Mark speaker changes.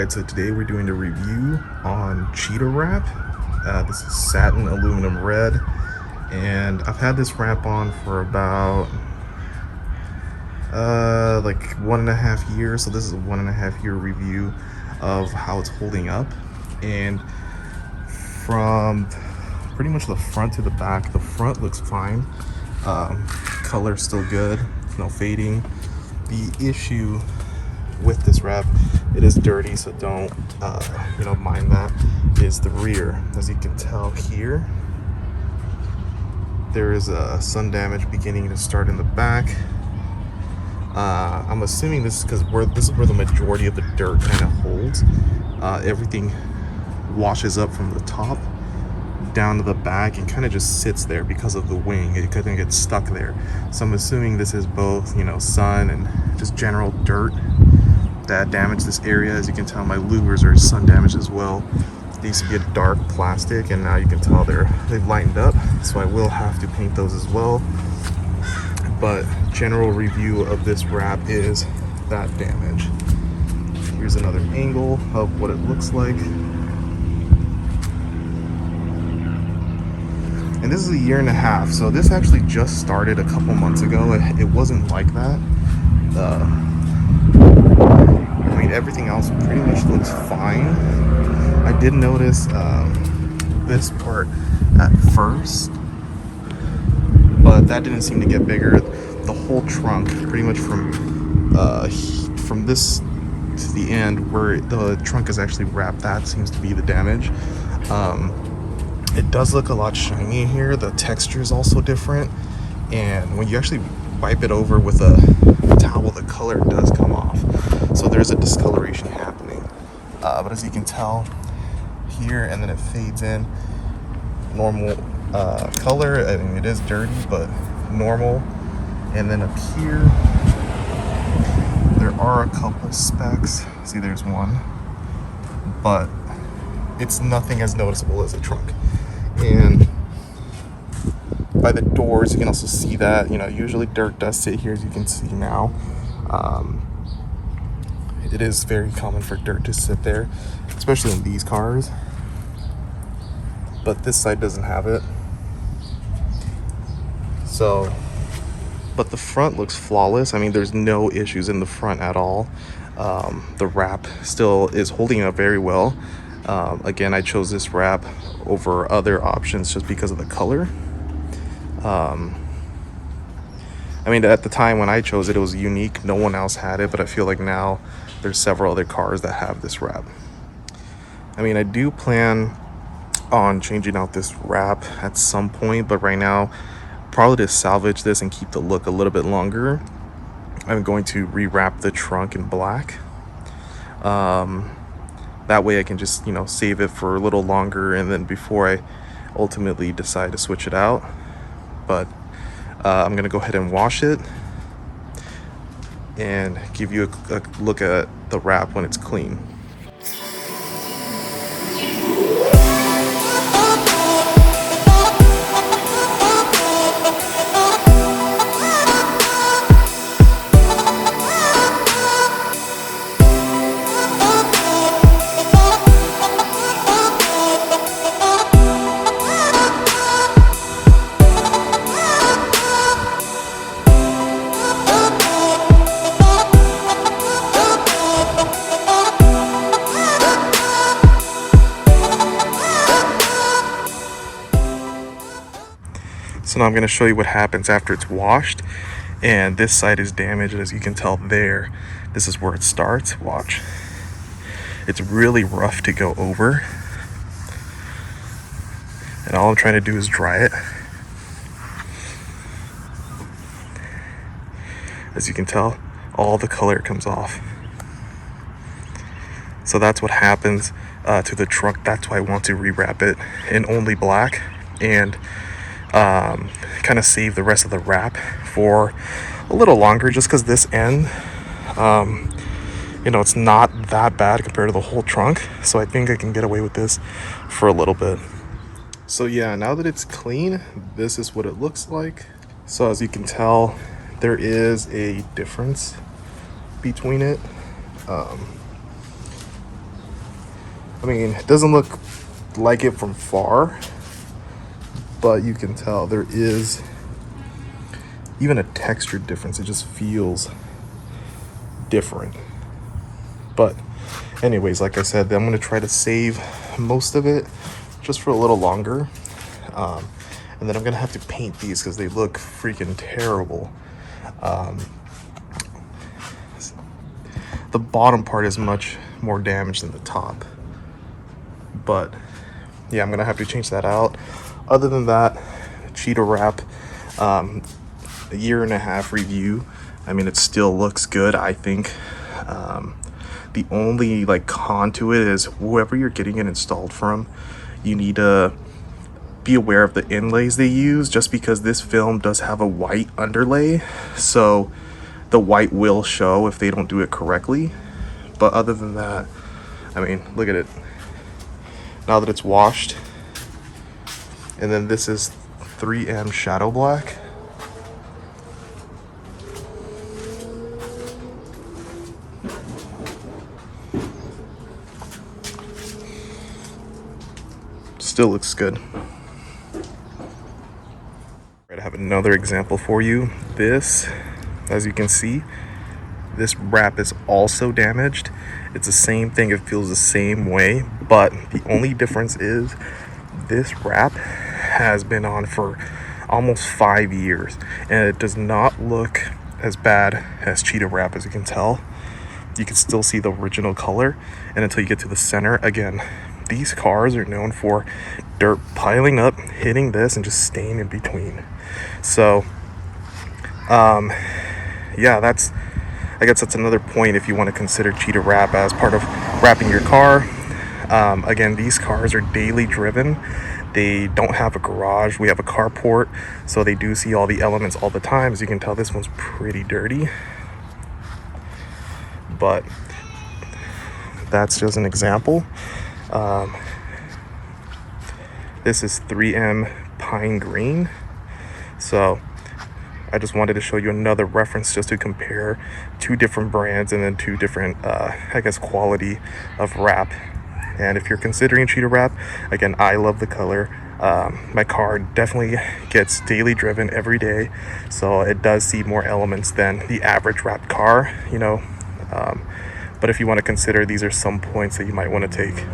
Speaker 1: Alright, so today we're doing a review on Cheetah wrap. This is Satin Aluminum Red, and I've had this wrap on for about like 1.5 years. So this is a 1.5 year review of how it's holding up. And from pretty much the front to the back, the front looks fine. Color's still good, no fading. The issue with this wrap, it is dirty, so don't mind that, is the rear. As you can tell here, there is a sun damage beginning to start in the back. I'm assuming this is because this is where the majority of the dirt kind of holds. Everything washes up from the top down to the back and kind of just sits there because of the wing. It kind of gets stuck there. So I'm assuming this is both, sun and just general dirt that damaged this area. As you can tell, my louvers are sun damaged as well. They used to be a dark plastic, and now you can tell they've lightened up, so I will have to paint those as well. But general review of this wrap is that damage. Here's another angle of what it looks like. And this is a 1.5 years, so this actually just started a couple months ago. It wasn't like that. I mean, everything else pretty much looks fine. I did notice this part at first, but that didn't seem to get bigger. The whole trunk, pretty much from this to the end where the trunk is actually wrapped, that seems to be the damage. It does look a lot shiny here. The texture is also different, and when you actually wipe it over with a towel, the color does come off. So there's a discoloration happening. But as you can tell here, and then it fades in. Normal color. I mean, it is dirty, but normal. And then up here, there are a couple specks. See, there's one, but it's nothing as noticeable as a trunk. And by the doors, you can also see that, usually dirt does sit here, as you can see now. It is very common for dirt to sit there, especially in these cars. But this side doesn't have it. So, but the front looks flawless. I mean, there's no issues in the front at all. The wrap still is holding up very well. Again, I chose this wrap over other options just because of the color. I mean, at the time when I chose it, it was unique. No one else had it, but I feel like now there's several other cars that have this wrap. I mean, I do plan on changing out this wrap at some point, but right now, probably to salvage this and keep the look a little bit longer, I'm going to rewrap the trunk in black. That way I can just, save it for a little longer, and then before I ultimately decide to switch it out. But I'm gonna go ahead and wash it and give you a look at the wrap when it's clean. So now I'm going to show you what happens after it's washed. And this side is damaged, as you can tell there. This is where it starts. Watch. It's really rough to go over. And all I'm trying to do is dry it. As you can tell, all the color comes off. So that's what happens to the trunk. That's why I want to rewrap it in only black and kind of save the rest of the wrap for a little longer, just because this end, it's not that bad compared to the whole trunk. So I think I can get away with this for a little bit. So yeah, now that it's clean, this is what it looks like. So as you can tell, there is a difference between it. I mean, it doesn't look like it from far, but you can tell there is even a texture difference. It just feels different. But anyways, like I said, I'm gonna try to save most of it just for a little longer, and then I'm gonna have to paint these because they look freaking terrible. The bottom part is much more damaged than the top, but yeah, I'm gonna have to change that out. Other than that, Cheetah wrap, a 1.5 year review. I mean, it still looks good, I think. The only like con to it is whoever you're getting it installed from, you need to be aware of the inlays they use, just because this film does have a white underlay, so the white will show if they don't do it correctly. But other than that, I mean, look at it now that it's washed. And then this is 3M Shadow Black. Still looks good. I have another example for you. This, as you can see, this wrap is also damaged. It's the same thing, it feels the same way, but the only difference is this wrap has been on for almost 5 years, and it does not look as bad as Cheetah wrap. As you can tell, you can still see the original color, and until you get to the center, again, these cars are known for dirt piling up, hitting this, and just staying in between. So yeah, I guess that's another point if you want to consider Cheetah wrap as part of wrapping your car. Again, these cars are daily driven. They don't have a garage. We have a carport, so they do see all the elements all the time. As you can tell, this one's pretty dirty, but that's just an example. This is 3M Pine Green. So I just wanted to show you another reference just to compare two different brands and then two different, I guess, quality of wrap. And if you're considering Cheetah wrap, again, I love the color. My car definitely gets daily driven every day, so it does see more elements than the average wrapped car, you know. But if you want to consider, these are some points that you might want to take.